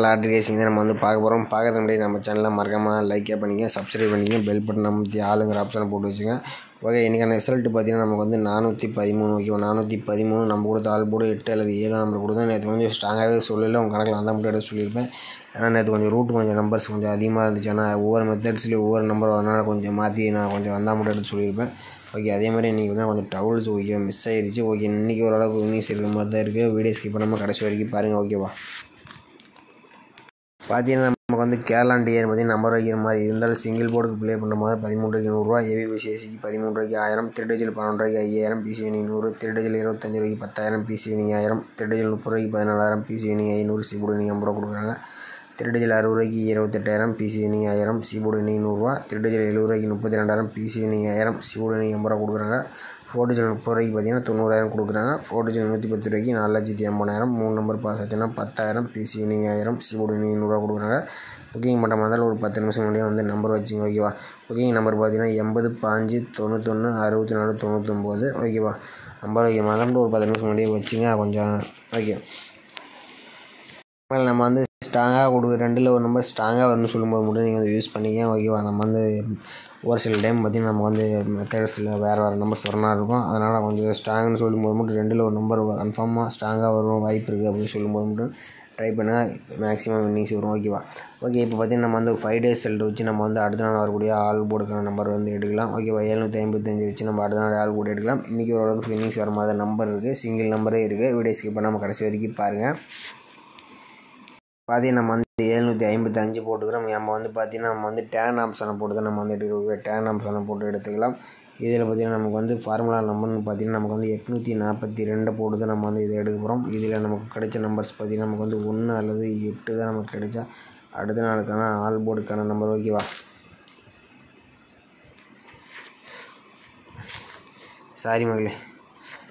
Lottery racing தான் நம்ம வந்து பார்க்க போகிறோம். பார்க்குறது முன்னாடி நம்ம சேனலில் மறக்காமல் லைக்கே பண்ணிங்க, சப்ஸ்கிரைப் பண்ணிங்க, பெல் பட்டன் நமத்தி ஆளுங்கிற ஆப்ஷனை போட்டு வச்சுங்க. ஓகே, இன்றைக்கான ரிசல்ட் பார்த்தீங்கன்னா நமக்கு வந்து 413. ஓகேவா, 413 நம்ம கொடுத்த ஆள் போடு 8 அல்லது 7 நம்பர் கொடுத்தா நேற்று கொஞ்சம் ஸ்ட்ராங்காகவே சொல்லலை. உங்கள் கணக்கில் வந்தால் மட்டும் எடுத்து சொல்லியிருப்பேன். ஏன்னா நேற்று கொஞ்சம் ரூட் கொஞ்சம் நம்பர்ஸ் கொஞ்சம் அதிகமாக இருந்துச்சு. ஆனால் ஒவ்வொரு மெத்தட்ஸ்லேயும் ஒவ்வொரு நம்பர் வரனால கொஞ்சம் மாற்றி நான் கொஞ்சம் வந்தால் மட்டும் எடுத்து சொல்லியிருப்பேன். ஓகே, அதே மாதிரி இன்றைக்கி வந்து கொஞ்சம் டவுல்ஸ் ஓகே மிஸ் ஆகிடுச்சு. ஓகே, இன்றைக்கி ஓரளவுக்கு வின்னிங்ஸ் இருக்கிற மாதிரி தான் இருக்குது. வீடியோ ஸ்கிப் பண்ணாமல் கடைசி வரைக்கும் பாருங்கள். ஓகேவா, பார்த்தீங்கன்னா நமக்கு வந்து கேரளா டியர் பார்த்தீங்கன்னா நம்பர் வைக்கிற மாதிரி இருந்தாலும் சிங்கிள் போர்டுக்கு ப்ளே பண்ணுற மாதிரி 13 ரூபா, ஏபிபிசிஎஸ்சிக்கு 13 1000, திருடஜில் 12 5000, பிசி வினிங் 100, திருடஜில் 25 10,000, பிசி வினிங் 1000, திருடஜில் 30 14,000, பிசி வினிங் 500, சிபோர்டு வினிங் 50 ரூபா கொடுக்குறாங்க. திருடஜில் 60 28,000, பிசி வினிங் 1000, சிபோர்டு வினிங் 100 ரூபா. திருடஜில் 70 32,000, பிசி வினிங் 1000, சிபோர்டு வினிங் 50 ரூபா கொடுக்குறாங்க. ஃபோர்டிஜில் 30 பார்த்தீங்கன்னா 90,000 கொடுக்குறாங்க. ஃபோர்டிஜில் 110 4,80,000, 3 நம்பர் பாஸ் ஆச்சுன்னா 10,000, பிசி வினிங் 1000, சிபோர்டு வினிங் 100 ரூபா கொடுக்குறாங்க. புக்கிங் பண்ணுற மாதிரி ஒரு 10 நிமிஷம் முன்னாடியே வந்து நம்பர் வச்சுங்க. ஓகேவா, புக்கிங் நம்பர் பார்த்தீங்கன்னா 80 5 91 64 99. ஓகேவா, நம்பர் வைக்கிற மாதிரி ஒரு 10 நிமிஷம் முன்னாடியே வச்சுங்க கொஞ்சம். ஓகே, நம்ம வந்து ஸ்ட்ராங்காக கொடுக்குற ரெண்டில் ஒரு நம்பர் ஸ்ட்ராங்காக வரும்னு சொல்லும்போது மட்டும் நீங்கள் வந்து யூஸ் பண்ணிக்க. ஓகேவா, நம்ம வந்து ஒரு சில டைம் பார்த்திங்கன்னா நமக்கு வந்து மெத்தட்ஸில் வேறு நம்பர்ஸ் வரனா இருக்கும். அதனால் கொஞ்சம் ஸ்ட்ராங்னு சொல்லும்போது மட்டும் ரெண்டில் ஒரு நம்பர் கன்ஃபார்மாக ஸ்ட்ராங்காக வரும் வாய்ப்பு இருக்குது அப்படின்னு சொல்லும்போது மட்டும் ட்ரை பண்ணுங்கள். மேக்ஸிமம் வின்னிங்ஸ் வரும். ஓகேவா, ஓகே, இப்போ பார்த்திங்கன்னா நம்ம வந்து 5 days ரிசல்ட் வச்சு நம்ம வந்து அடுத்த நாள் வரக்கூடிய ஆல் போர்டுக்கான நம்பர் வந்து எடுக்கலாம். ஓகேவா, 755 வச்சு நம்ம அடுத்த நாள் ஆல் போர்டு எடுக்கலாம். இன்றைக்கி ஓரளவுக்கு வின்னிங்ஸ் வர மாதிரி நம்பர் இருக்குது, சிங்கிள் நம்பரே இருக்குது. வீடியோ ஸ்கிப் பண்ணாமல் கடைசி வரைக்கும் பாருங்கள். பார்த்தீங்கன்னா நம்ம வந்து 755 போட்டுக்கிறோம். நம்ம வந்து பார்த்திங்கன்னா நம்ம வந்து டேன் ஆப்ஷனை போட்டு தான் நம்ம வந்து எடுக்கிறோம். டேன் ஆப்ஷனை போட்டு எடுத்துக்கலாம். இதில் பார்த்திங்கன்னா நமக்கு வந்து ஃபார்முலா நம்பர்னு பார்த்திங்கன்னா நமக்கு வந்து 842 போட்டு தான் நம்ம வந்து இதை எடுக்க போகிறோம். இதில் நமக்கு கிடைச்ச நம்பர்ஸ் பார்த்திங்கன்னா நமக்கு வந்து 1 அல்லது 8 தான் நமக்கு கிடைச்சா அடுத்த நாளுக்கான ஆல் போர்டுக்கான நம்பர். ஓகேவா,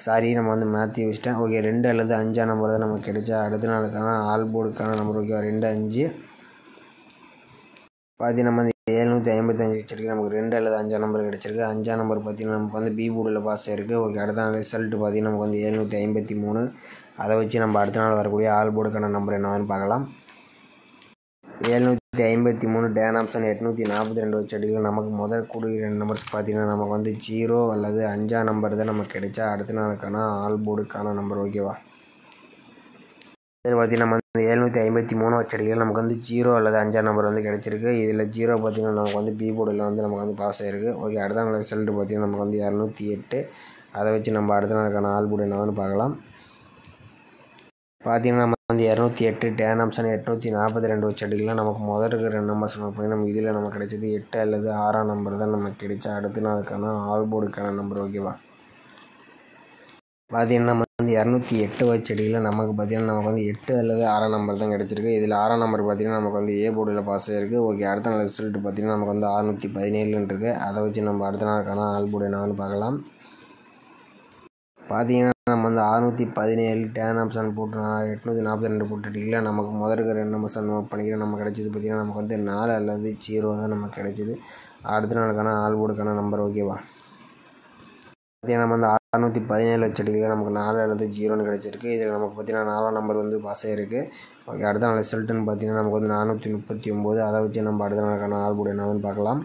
சாரி நம்ம வந்து மாற்றி வச்சிட்டேன். ஓகே, 2 அல்லது 5 நம்பர் தான் நமக்கு கிடைச்சா அடுத்த நாளுக்கான ஆல் போர்டுக்கான நம்பர். ஓகேவா, 2 5 பார்த்திங்கன்னா நம்ம வந்து 755 வச்சிருக்கு. நமக்கு 2 அல்லது 5 நம்பர் கிடச்சிருக்கு. 5 நம்பர் பார்த்திங்கன்னா நமக்கு வந்து பி போர்டில் பாஸ் ஆகிருக்கு. ஓகே, அடுத்த நாள் ரிசல்ட் பார்த்திங்கன்னா நமக்கு வந்து 753. அதை வச்சு நம்ம அடுத்த நாள் வரக்கூடிய ஆல் போர்டுக்கான நம்பர் என்னன்னு பார்க்கலாம். 753 டேன் ஆப்ஷன் 842 வச்சு அடிக்கலாம். நமக்கு முதல் கூடிய 2 நம்பர்ஸ் பார்த்திங்கன்னா நமக்கு வந்து 0 அல்லது 5 நம்பர் தான் நமக்கு கிடைச்சா அடுத்த நாளுக்கான ஆல் போர்டுக்கான நம்பர். ஓகேவா, இதில் பார்த்திங்கன்னா நம்ம வந்து 753 வச்சு அடிக்கலாம். நமக்கு வந்து 0 அல்லது 5 நம்பர் வந்து கிடச்சிருக்கு. இதில் 0 பார்த்திங்கன்னா நமக்கு வந்து பி போர்டில் வந்து நமக்கு வந்து பாஸ் ஆகிருக்கு. ஓகே, அடுத்த நாள் ரிசல்ட் பார்த்திங்கன்னா நமக்கு வந்து 208. அதை வச்சு நம்ம அடுத்த நாளுக்கான ஆல் போர்டு என்னன்னு பார்க்கலாம். பார்த்திங்கன்னா நம்ம வந்து 208 டேன் ஆப்ஷன் 842 வச்சு அடிக்கலாம். நமக்கு முதல் இருக்கிற 2 நம்பர்ஸ் நோட் பண்ணி நம்ம இதில் நமக்கு கிடைச்சது 8 அல்லது 6 நம்பர் தான் நமக்கு கிடைச்சா அடுத்த நாளுக்கான ஆல் போர்டுக்கான நம்பர். ஓகேவா, பார்த்திங்கன்னா நம்ம வந்து 208 வச்சு அடிக்கலாம். நமக்கு பார்த்திங்கன்னா நமக்கு வந்து 8 அல்லது 6 நம்பர் தான் கிடச்சிருக்கு. இதில் 6 நம்பர் பார்த்திங்கன்னா நமக்கு வந்து ஏ போர்டில் பாஸ் ஆகிருக்கு. ஓகே, அடுத்த நாள் ரிசல்ட் பார்த்திங்கன்னா நமக்கு வந்து 617 இருக்குது. அதை வச்சு நம்ம அடுத்த நாளுக்கான ஆல் போர்டு என்னன்னு பார்க்கலாம். பார்த்திங்கன்னா நம்ம வந்து 617 டேன் ஆப்ஷன் போட்டு 842 போட்டு அடிக்கலாம். நமக்கு முதல் இருக்கிற 2 நம்பர்ஸ் நோட் பண்ணிக்கிறோம். நம்ம கிடைச்சது பார்த்திங்கன்னா நமக்கு வந்து 4 அல்லது 0 தான் நமக்கு கிடைச்சிது அடுத்த நாளுக்கான ஆல் போர்டுக்கான நம்பர். ஓகேவா, பார்த்திங்கன்னா நம்ம வந்து 617 வச்சு அடிக்கலாம். நமக்கு 4 அல்லது 0ன்னு கிடச்சிருக்கு. இதில் நமக்கு பார்த்திங்கன்னா 4 நம்பர் வந்து பாஸ் ஆகிருக்கு. ஓகே, அடுத்த நாள் ரிசல்ட்டுன்னு பார்த்திங்கன்னா நமக்கு வந்து 439. அதை வச்சு நம்ம அடுத்த நாளுக்கான ஆல் போர்டு என்னன்னு பார்க்கலாம்.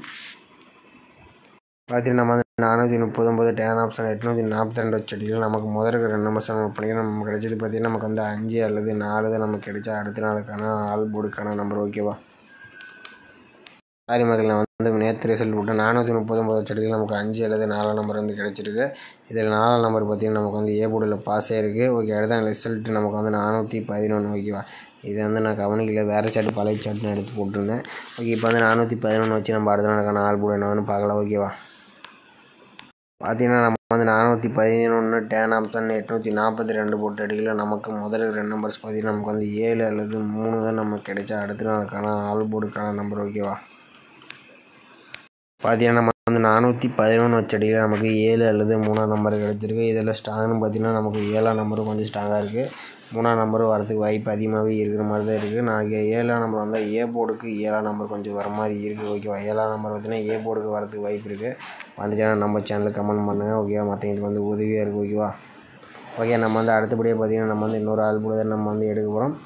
பார்த்திங்கன்னா நம்ம வந்து 439 டேன் ஆப்ஷன் 842 வச்சு அடிக்கலாம். நமக்கு முதல் இருக்கிற 2 நம்பர்ஸ் நோட் பண்ணிக்கலாம். நம்ம கிடைச்சது பார்த்திங்கன்னா நமக்கு வந்து 5 அல்லது 4 தான் நமக்கு கிடைச்சா அடுத்த நாளுக்கான ஆல் போர்டுக்கான நம்பர். ஓகேவா, சாரி மக்கள், நான் வந்து நேற்று ரிசல்ட் போட்டேன். 439 வச்சு அடிக்கலாம். நமக்கு 5 அல்லது 4 நம்பர் வந்து கிடச்சிருக்கு. இதில் 4 நம்பர் பார்த்திங்கன்னா நமக்கு வந்து ஏ போர்டில் பாஸ் ஆகிருக்கு. ஓகே, அடுத்த ரிசல்ட் நமக்கு வந்து 411. ஓகேவா, இதை வந்து நான் கவனிக்கல, வேறு சாட்டு பழைய சாட்டுன்னு எடுத்து போட்டிருந்தேன். ஓகே, இப்போ வந்து 411 வச்சு நம்ம அடுத்த நாளுக்கான ஆல் போர்டு என்னன்னு பார்க்கலாம். ஓகேவா, பார்த்திங்கன்னா நம்ம வந்து 411 டேன் ஆப்ஷன் 842 போட்டு அடிக்கலாம். நமக்கு முதல் 2 நம்பர்ஸ் பார்த்திங்கன்னா நமக்கு வந்து 7 அல்லது 3 தான் நமக்கு கிடைச்சா அடுத்த நாளுக்கான ஆல் போர்டுக்கான நம்பர். ஓகேவா, பார்த்திங்கன்னா நம்ம வந்து 411 வச்சு அடிக்கலாம். நமக்கு 7 அல்லது 3 நம்பர் கிடச்சிருக்கு. இதில் ஸ்ட்ராங்னு பார்த்திங்கன்னா நமக்கு 7 நம்பரும் கொஞ்சம் ஸ்ட்ராங்காக இருக்குது. 3 நம்பரும் வரதுக்கு வாய்ப்பு அதிகமாகவே இருக்கிற மாதிரி தான் இருக்குது. நாளைக்கு 7 நம்பர் வந்தால் ஏ போர்டுக்கு 7 நம்பர் கொஞ்சம் வர மாதிரி இருக்குது. ஓகேவா, 7 நம்பர் பார்த்திங்கன்னா ஏ போர்டுக்கு வரதுக்கு வாய்ப்பு இருக்குது. வந்துச்சுன்னா நம்ம சேனலுக்கு கமெண்ட் பண்ணுங்கள். ஓகேவா, மற்றவங்களுக்கு வந்து உதவியாக இருக்குது. ஓகேவா, ஓகே, நம்ம வந்து அடுத்தபடியாக பார்த்திங்கன்னா நம்ம வந்து இன்னொரு ஆல் போர்டு தான் நம்ம வந்து எடுக்க போகிறோம்.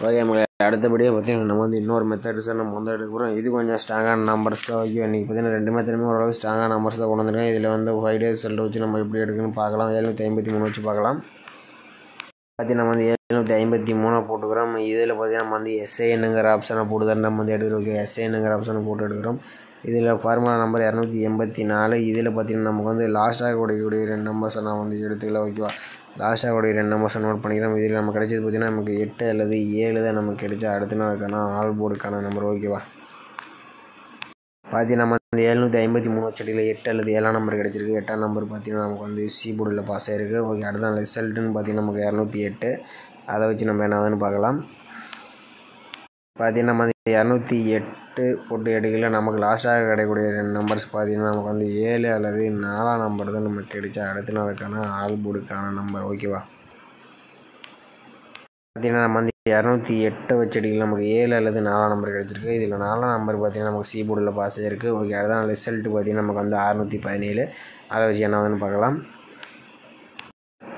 ஓகே நம்மளை அடுத்தபடியாக பார்த்தீங்கன்னா நம்ம வந்து இன்னொரு மெத்தட் சார் நம்ம வந்து எடுக்கிறோம். இது கொஞ்சம் ஸ்ட்ராங்கான நம்பர்ஸ் தான். ஓகே இன்றைக்கி பார்த்தீங்கன்னா 2 மெத்தடுமே ஓரளவுக்கு ஸ்ட்ராங்கான நம்பர்ஸ் தான் கொண்டு வந்திருக்கேன். இதில் வந்து 5 days ரிசல்ட் வச்சு நம்ம எப்படி எடுக்கணும்னு பார்க்கலாம். 753 வச்சு பார்க்கலாம். பார்த்தீங்கன்னா நம்ம வந்து 753 போட்டுக்கிறோம். இதில் பார்த்தீங்கன்னா நம்ம வந்து SANங்கிற ஆப்ஷனை போட்டு தான் நம்ம வந்து எடுக்கிறோம். ஓகே SANங்கிற ஆப்ஷனை போட்டு எடுக்கிறோம். இதில் ஃபார்முலா நம்பர் 284. இதில் பார்த்தீங்கன்னா நமக்கு வந்து லாஸ்ட்டாக கூடிய 2 நம்பர்ஸை நான் வந்து எடுத்துக்கலாம். ஓகேவா, லாஸ்ட்டாக கூடிய 2 நம்பர்ஸை நோட் பண்ணிக்கிறோம். இதில் நமக்கு கிடைச்சது பார்த்தீங்கன்னா நமக்கு 8 அல்லது 7 தான் நமக்கு கிடைச்சா அடுத்த நாளுக்கான ஆல் போர்டுக்கான நம்பர். ஓகேவா, பார்த்தீங்கன்னா நம்ம வந்து 753 செடியில் 8 அல்லது 7ஆம் நம்பர் கிடச்சிருக்கு. 8ஆம் நம்பர் பார்த்தீங்கன்னா நமக்கு வந்து சி போர்டில் பாஸ் ஆகிருக்கு. ஓகே, அடுத்த ரிசல்ட்டுன்னு பார்த்தீங்கன்னா நமக்கு 208. அதை வச்சு நம்ம என்னதுன்னு பார்க்கலாம். பார்த்தீங்கன்னா நம்ம வந்து 208 போட்டு எடுக்கல. நமக்கு லாஸ்ட்டாக கிடைக்கக்கூடிய 2 நம்பர்ஸ் பார்த்தீங்கன்னா நமக்கு வந்து 7 அல்லது 4ஆம் நம்பர் தான் நமக்கு கிடைச்சா அடுத்த நாளுக்கான ஆல் போர்டுக்கான நம்பர். ஓகேவா, பார்த்தீங்கன்னா நம்ம வந்து 208 வச்சு எடுக்கல. நமக்கு 7 அல்லது 4ஆம் நம்பர் கிடச்சிருக்கு. இதில் 4ஆம் நம்பர் பார்த்தீங்கன்னா நமக்கு சி போர்டில் பாஸ் ஆகிருக்கு. ஓகே, அடுத்த ரிசல்ட்டு பார்த்தீங்கன்னா நமக்கு வந்து 617. அதை வச்சு என்னதுன்னு பார்க்கலாம்.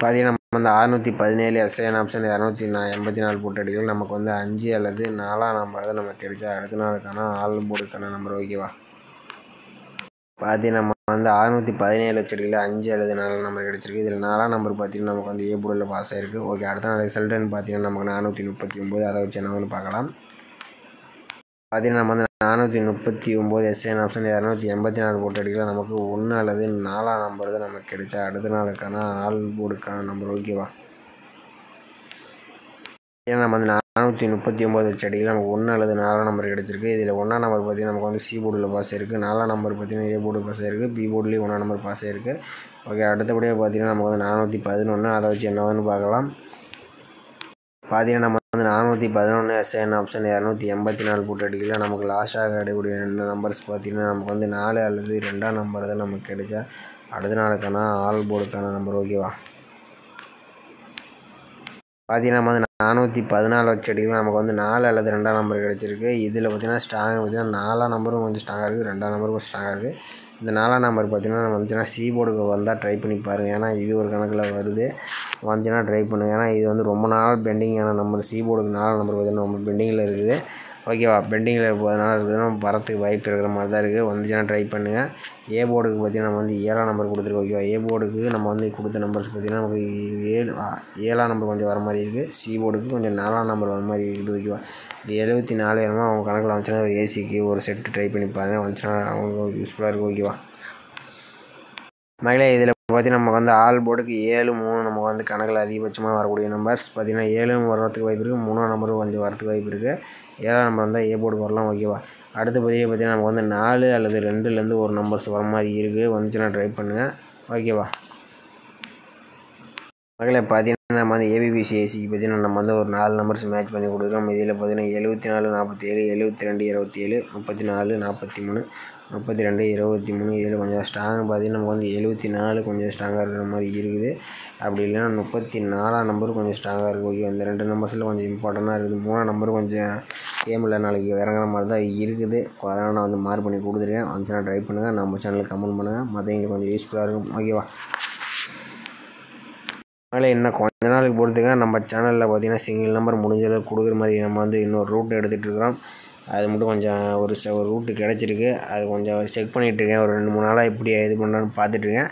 பார்த்தீங்கன்னா நம்ம வந்து 617 SAN ஆப்ஷன் 284 போட்டு எடுக்கலாம். நமக்கு வந்து 5 அல்லது 4ஆம் நம்பர் தான் நமக்கு கிடைச்சா அடுத்த நாளுக்கான ஆல் போர்டுக்கான நம்பர். ஓகேவா, பார்த்தீங்கன்னா நம்ம வந்து 617 வச்சு எடுக்கல. 5 அல்லது 4ஆம் நம்பர் கிடச்சிருக்கு. இதில் 4ஆம் நம்பர் பார்த்தீங்கன்னா நமக்கு வந்து ஏ போர்டில் பாஸ் ஆகிருக்கு. ஓகே, அடுத்த ரிசல்ட்டுன்னு பார்த்தீங்கன்னா நமக்கு 439. அதை வச்சு என்னதுன்னு பார்க்கலாம். பார்த்தீங்கன்னா நம்ம வந்து 439 SAN ஆப்ஷன் 284 போட்டு எடுக்கலாம். நமக்கு 1 அல்லது 4ஆம் நம்பர் தான் நமக்கு கிடைச்சா அடுத்த நாளுக்கான ஆல் போர்டுக்கான நம்பர். ஓகேவா, ஏன்னா நம்ம வந்து 439 வச்சு அடிக்கலாம். நமக்கு 1 அல்லது 4ஆம் நம்பர் கிடச்சிருக்கு. இதில் 1ஆம் நம்பர் பார்த்தீங்கன்னா நமக்கு வந்து சி போர்டில் பாஸ் ஆகிருக்கு. 4ஆம் நம்பர் பார்த்தீங்கன்னா ஏ போர்டு பாஸ் ஆகிருக்கு. பி போர்ட்லேயும் 1ஆம் நம்பர் பாஸ் ஆகிருக்கு. ஓகே, அடுத்தபடியாக பார்த்தீங்கன்னா நமக்கு வந்து 411. அதை வச்சு என்னதுன்னு பார்க்கலாம். பார்த்தீங்கன்னா நம்ம வந்து 411 SAN ஆப்ஷன் 284 போட்டு அடிக்கலாம். நமக்கு லாஸ்ட்டாக கிடைக்கக்கூடிய 2 நம்பர்ஸ் பார்த்தீங்கன்னா நமக்கு வந்து 4 அல்லது 2ஆம் நம்பர் தான் நமக்கு கிடைச்சா அடுத்த நாளுக்கான ஆல் போர்டுக்கான நம்பர். ஓகேவா, பார்த்தீங்கன்னா நம்ம வந்து 414 வச்சு அடிக்கலாம். நமக்கு வந்து 4 அல்லது 2ஆம் நம்பர் கிடச்சிருக்கு. இதில் பார்த்தீங்கன்னா ஸ்ட்ராங் பார்த்தீங்கன்னா 4ஆம் நம்பரும் கொஞ்சம் ஸ்ட்ராங்காக இருக்குது. 2ஆம் நம்பரும் கொஞ்சம் ஸ்ட்ராங்காக இருக்குது. இந்த 4ஆம் நம்பர் பார்த்தீங்கன்னா நம்ம வந்துச்சுன்னா சி போர்டுக்கு வந்தால் ட்ரை பண்ணி பாருங்கள். ஏன்னா இது ஒரு கணக்கில் வருது, வந்துச்சுன்னா ட்ரை பண்ணுங்கள். ஏன்னா இது வந்து ரொம்ப நாள் பெண்டிங்கான நம்பர். சி போர்டுக்கு 4ஆம் நம்பர் பார்த்தீங்கன்னா ரொம்ப பெண்டிங்கில் இருக்குது. ஓகேவா, பெண்டிங்கில் இருப்பதனால இருக்குதுன்னா வரத்துக்கு வாய்ப்பு இருக்கிற மாதிரி தான் இருக்குது. வந்துச்சுன்னா ட்ரை பண்ணுங்கள். ஏ போர்டுக்கு பார்த்தீங்கன்னா நம்ம வந்து 7ஆம் நம்பர் கொடுத்துருக்கோம். ஓகேவா, ஏ போர்டுக்கு நம்ம வந்து கொடுத்த நம்பர்ஸ் பார்த்தீங்கன்னா நமக்கு 7ஆம் நம்பர் கொஞ்சம் வர மாதிரி இருக்குது. சி போர்டுக்கு கொஞ்சம் 4ஆம் நம்பர் வர மாதிரி இருக்குது. ஓகேவா, இது 74 வேணுமா அவங்க கணக்கில் வந்துச்சுன்னா ஒரு ஏசிக்கு ஒரு செட்டு ட்ரை பண்ணி பாருங்கள். வந்துச்சுன்னா அவங்களுக்கு யூஸ்ஃபுல்லாக இருக்கும். ஓகேவா மகளே, இதில் பார்த்தீங்கன்னா நமக்கு வந்து ஆல் போர்டுக்கு 7, 3 நமக்கு வந்து கணக்கில் அதிகபட்சமாக வரக்கூடிய நம்பர்ஸ் பார்த்தீங்கன்னா 7 வரத்துக்கு வாய்ப்பு இருக்குது. 3ஆம் நம்பரும் கொஞ்சம் வரத்துக்கு வாய்ப்பு இருக்குது. 7ஆம் நம்பர் வந்தால் ஏ போர்டு வரலாம். ஓகேவா, அடுத்த பதிவு பார்த்தீங்கன்னா நமக்கு வந்து 4 அல்லது 2லேருந்து ஒரு நம்பர்ஸ் வர மாதிரி இருக்குது. வந்துச்சுன்னா ட்ரை பண்ணுங்கள். ஓகேவா மகளே, பார்த்தீங்கன்னா நம்ம வந்து ஏபிபிசிஐசிக்கு பார்த்தீங்கன்னா நம்ம வந்து ஒரு 4 நம்பர்ஸ் மேட்ச் பண்ணி கொடுக்குறோம். இதில் பார்த்தீங்கன்னா 74 47, 72 27, 34 43, 32 23. இதில் கொஞ்சம் ஸ்ட்ராங் பார்த்தீங்கன்னா நமக்கு வந்து 74 கொஞ்சம் ஸ்ட்ராங்காக இருக்கிற மாதிரி இருக்குது. அப்படி இல்லைன்னா 34ஆம் நம்பர் கொஞ்சம் ஸ்ட்ராங்காக இருக்குது. ஓகே, இந்த 2 நம்பர்ஸில் கொஞ்சம் இம்பார்ட்டண்ட்டாக இருக்குது. 3ஆம் நம்பர் கொஞ்சம் கேமில் நாளைக்கு இறங்குற மாதிரி தான் இருக்குது. அதனால் நான் வந்து மார்க் பண்ணி கொடுத்துருக்கேன். வந்துச்சுன்னா ட்ரை பண்ணுங்கள். நம்ம சேனலுக்கு கமெண்ட் பண்ணுங்கள். மற்றவங்களுக்கு கொஞ்சம் யூஸ்ஃபுல்லாக இருக்கும். ஓகேவா அதனால் இன்னும் கொஞ்ச நாளுக்கு பொறுத்துங்க. நம்ம சேனலில் பார்த்தீங்கன்னா சிங்கிள் நம்பர் முடிஞ்ச அளவுக்கு கொடுக்குற மாதிரி நம்ம வந்து இன்னொரு ரூட் எடுத்துகிட்டு இருக்கிறோம். அது மட்டும் கொஞ்சம் ஒரு ரூட்டு கிடச்சிருக்கு. அது கொஞ்சம் செக் பண்ணிகிட்ருக்கேன். ஒரு 2-3 நாளாக எப்படி இது பண்ணுறேன்னு பார்த்துட்ருக்கேன்.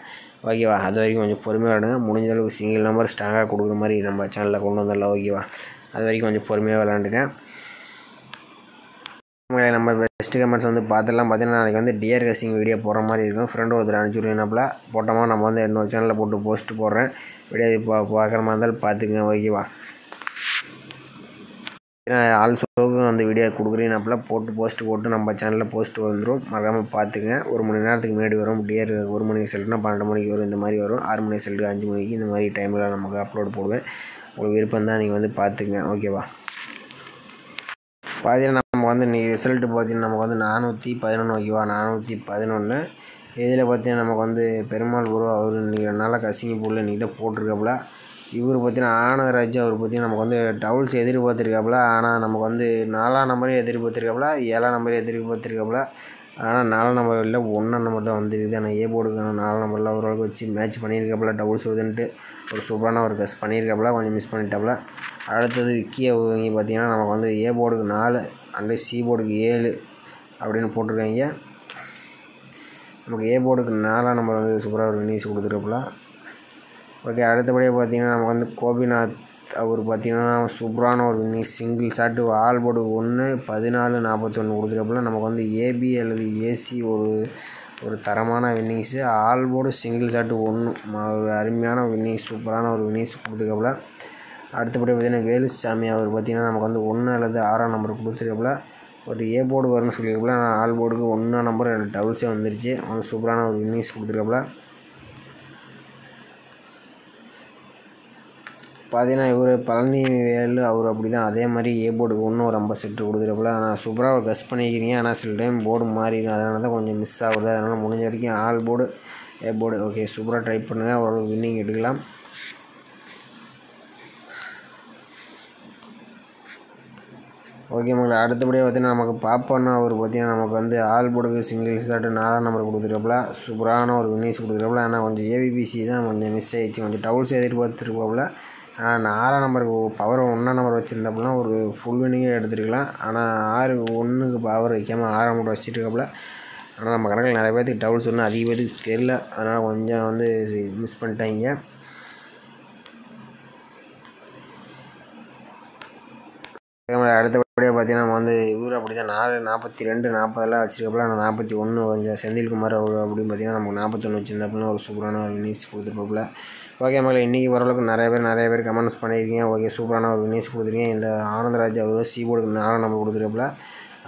ஓகேவா, அது வரைக்கும் கொஞ்சம் பொறுமையாக விடுங்க. முடிஞ்ச அளவுக்கு சிங்கிள் நம்பர் ஸ்ட்ராங்காக கொடுக்குற மாதிரி நம்ம சேனலில் கொண்டு வந்துடலாம். ஓகேவா, அது வரைக்கும் கொஞ்சம் பொறுமையாக விளாண்டுக்கேன். நம்ம பெஸ்ட்டு கமெண்ட்ஸ் வந்து பார்த்துலாம். பார்த்தீங்கன்னா நாளைக்கு வந்து டியர் கசிங் வீடியோ போடுற மாதிரி இருக்கும். ஃப்ரெண்டு ஒருத்தர் அனுப்பிச்சுடுறீங்கனாப்பில் போட்டோமா நம்ம வந்து இன்னொரு சேனலில் போட்டு போஸ்ட்டு போடுறேன். வீடியோ பார்க்குற மாதிரி இருந்தாலும் பார்த்துக்குங்க. ஓகேவா, ஆல்சோவுக்கும் அந்த வீடியோ கொடுக்குறீங்கனாப்பில் போட்டு போஸ்ட்டு போட்டு நம்ம சேனலில் போஸ்ட்டு வந்துடும். மறக்காமல் பார்த்துங்க. 1 மணி நேரத்துக்கு முன்னாடி வரும். டியர் 1 மணிக்கு செல்ட்டுனா 12 மணிக்கு வரும். இந்த மாதிரி வரும். 6 மணிக்கு செல்ட்டு 5 மணிக்கு இந்த மாதிரி டைமில் நமக்கு அப்லோட் போடுவேன். உங்களுக்கு விருப்பம் தான் நீங்கள் வந்து பார்த்துங்க. ஓகேவா, பார்த்தீங்கன்னா நம்ம வந்து இன்றைக்கி ரிசல்ட்டு பார்த்தீங்கன்னா நமக்கு வந்து 411. ஓகேவா, 411. இதில் பார்த்தீங்கன்னா நமக்கு வந்து பெருமாள் குரு அவர் இன்றைக்கி 2 நாளாக கசிங்கி போடல. இன்றைக்கி தான் போட்டிருக்காப்புல. இவர் பார்த்தீங்கன்னா ஆனராஜ் அவர் பார்த்தீங்கன்னா நமக்கு வந்து டவுல்ஸ் எதிர்பார்த்துருக்காப்புல. ஆனால் நமக்கு வந்து 4ஆம் நம்பரையும் எதிர்பார்த்துருக்காப்புல, 7ஆம் நம்பரையும் எதிர்பார்த்துருக்காப்புல. ஆனால் 4ஆம் நம்பர் இல்லை, 1ஆம் நம்பர் தான் வந்துருக்குது. ஆனால் ஏ போர்டுக்கு 4ஆம் நம்பரில் ஓரளவுக்கு வச்சு மேட்ச் பண்ணியிருக்காப்புல. டவுல்ஸ் வருதுன்ட்டு ஒரு சூப்பரான ஒரு கஸ் பண்ணியிருக்காப்புல. கொஞ்சம் மிஸ் பண்ணிட்டாப்புல. அடுத்தது விக்கியை இங்கே பார்த்தீங்கன்னா நமக்கு வந்து ஏ போர்டுக்கு 4 அண்டு சி போர்டுக்கு 7 அப்படின்னு போட்டிருக்காங்க. நமக்கு ஏ போர்டுக்கு 4 நம்பர் வந்து சூப்பராக ஒரு வின்னிங்ஸ் கொடுத்துருப்பல. ஓகே, அடுத்தபடியாக பார்த்தீங்கன்னா நமக்கு வந்து கோபிநாத் அவர் பார்த்தீங்கன்னா சூப்பரான ஒரு வின்னிங்ஸ் சிங்கிள் ஷாட்டு ஆல் போர்டுக்கு 1 14-41 கொடுத்துருப்பல. நமக்கு வந்து ஏபி அல்லது ஏசி ஒரு தரமான வின்னிங்ஸு. ஆல் போர்டு சிங்கிள் ஷாட்டு 1 ஒரு அருமையான வின்னிங்ஸ் சூப்பரான ஒரு வின்னிங்ஸ் கொடுத்துருக்கப்பல. அடுத்தபடி பார்த்தீங்கன்னா வேலுசாமி அவர் பார்த்தீங்கன்னா நமக்கு வந்து 1 அல்லது 6 நம்பர் கொடுத்துருக்கப்பல. ஒரு ஏ போர்டு வரும்னு சொல்லியிருக்கப்பல. ஆனால் ஆல் போர்டுக்கு 1 நம்பர் டபுள்ஸே வந்துருச்சு. அவனுக்கு சூப்பரான ஒரு வின்னிங்ஸ் கொடுத்துருக்கப்பல. பார்த்தீங்கன்னா இவர் பழனிவேலு அவர் அப்படி தான் அதே மாதிரி ஏ போர்டுக்கு 1 ஒரு 50 செட்டு கொடுத்துருப்பல. ஆனால் சூப்பராக ஒரு கஸ் பண்ணிக்கிறீங்க. ஆனால் சில டைம் போர்டு மாறிடும், அதனால தான் கொஞ்சம் மிஸ் ஆகுது. அதனால் முடிஞ்ச வரைக்கும் all board A board okay சூப்பராக ட்ரை பண்ணுங்கள், ஒரு வின்னிங் எடுக்கலாம். ஓகே மக்களே, அடுத்தபடியாக பார்த்தீங்கன்னா நமக்கு பாப்பான்னா அவர் பார்த்தீங்கன்னா நமக்கு வந்து ஆல் போர்டுக்கு சிங்கிள் ஷாட்டு 4 நம்பர் கொடுத்துருப்பல. சூப்பரான ஒரு வின்னிங்ஸ் கொடுத்துருப்பல. ஆனால் கொஞ்சம் ஏபிபிசி தான் கொஞ்சம் மிஸ் ஆகிடுச்சு, கொஞ்சம் டவுல்ஸ் எதிர்பார்த்துருப்பாப்புல. ஆனால் 4 நம்பருக்கு பவர் 1 நம்பர் வச்சுருந்தப்பலாம் ஒரு ஃபுல் வின்னிங்கே எடுத்துருக்கலாம். ஆனால் 6-1க்கு பவர் வைக்காமல் 6 நம்பர் வச்சுட்டு இருக்கப்பல. ஆனால் நம்ம கணக்கில் நிறைய பேர்த்துக்கு டவுல்ஸ் ஒன்றும் அதிக பேருக்கு தெரில, அதனால் கொஞ்சம் வந்து மிஸ் பண்ணிட்டாங்க. அடுத்தபடியாக பார்த்தீங்கன்னா நம்ம வந்து இவர் அப்படி தான் 42-40 வச்சுருக்கப்பல. ஆனால் 41 கொஞ்சம் செந்தில்குமார் அப்படின்னு பார்த்தீங்கன்னா நமக்கு 41 வச்சுருந்தப்பலாம் ஒரு சூப்பரான ஒரு வின்னிங்ஸ் கொடுத்துருப்பாப்புல. ஓகே மக்களே, இன்றைக்கி ஓரளவுக்கு நிறைய பேர் கமெண்ட்ஸ் பண்ணியிருக்கீங்க. ஓகே, சூப்பரான ஒரு வின்னிங்ஸ் கொடுத்துருக்கீங்க. இந்த ஆனந்தராஜ் அவர் சி போர்டுக்கு 4 நம்பர் கொடுத்துருப்பாப்புல.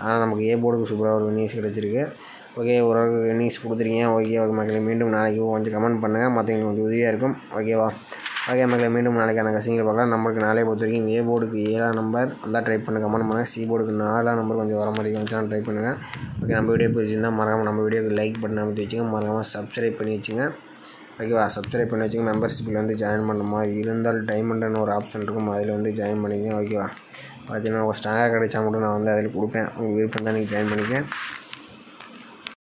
ஆனால் நமக்கு ஏ போர்டுக்கு சூப்பராக ஒரு வின்னிங்ஸ் கிடச்சிருக்கு. ஓகே, ஓரளவுக்கு வின்னிங்ஸ் கொடுத்துருக்கீங்க. ஓகே மக்களே, மீண்டும் நாளைக்கு கொஞ்சம் கமெண்ட் பண்ணுங்கள், மற்றவங்களுக்கு கொஞ்சம் உதவியாக இருக்கும். ஓகேவா? ஓகே மக்களே, மீண்டும் நாளைக்கான கசிங்களை பார்க்கலாம். நம்மளுக்கு நாளே பொறுத்த வரைக்கும் ஏ போர்டுக்கு 7 நம்பர் வந்தால் ட்ரை பண்ண கமெண்ட் பண்ணுங்கள். சி போர்டுக்கு 4 நம்பர் கொஞ்சம் வர மாதிரி வந்துச்சுன்னா ட்ரை பண்ணுங்கள். ஓகே, நம்ம வீடியோ பிடிச்சிருந்தால் மறக்காமல் நம்ம வீடியோக்கு லைக் பட்டன் அமைத்து வச்சுங்க, மறக்காமல் சப்ஸ்கிரைப் பண்ணி வச்சுங்க. ஓகேவா? சப்ஸ்கிரைப் பண்ணி வச்சுங்க. மெம்பர்ஷிப்பில் வந்து ஜாயின் பண்ண மாதிரி இருந்தால் டைமண்டுன்னு ஒரு ஆப்ஷன் இருக்கும், அதில் வந்து ஜாயின் பண்ணிக்கங்க. ஓகேவா? பார்த்தீங்கன்னா ஒரு ஸ்ட்ராங்காக கிடைச்சா மட்டும் நான் வந்து அதில் கொடுப்பேன். உங்களுக்கு விருப்பம் தான் நீங்கள் ஜாயின் பண்ணிக்க.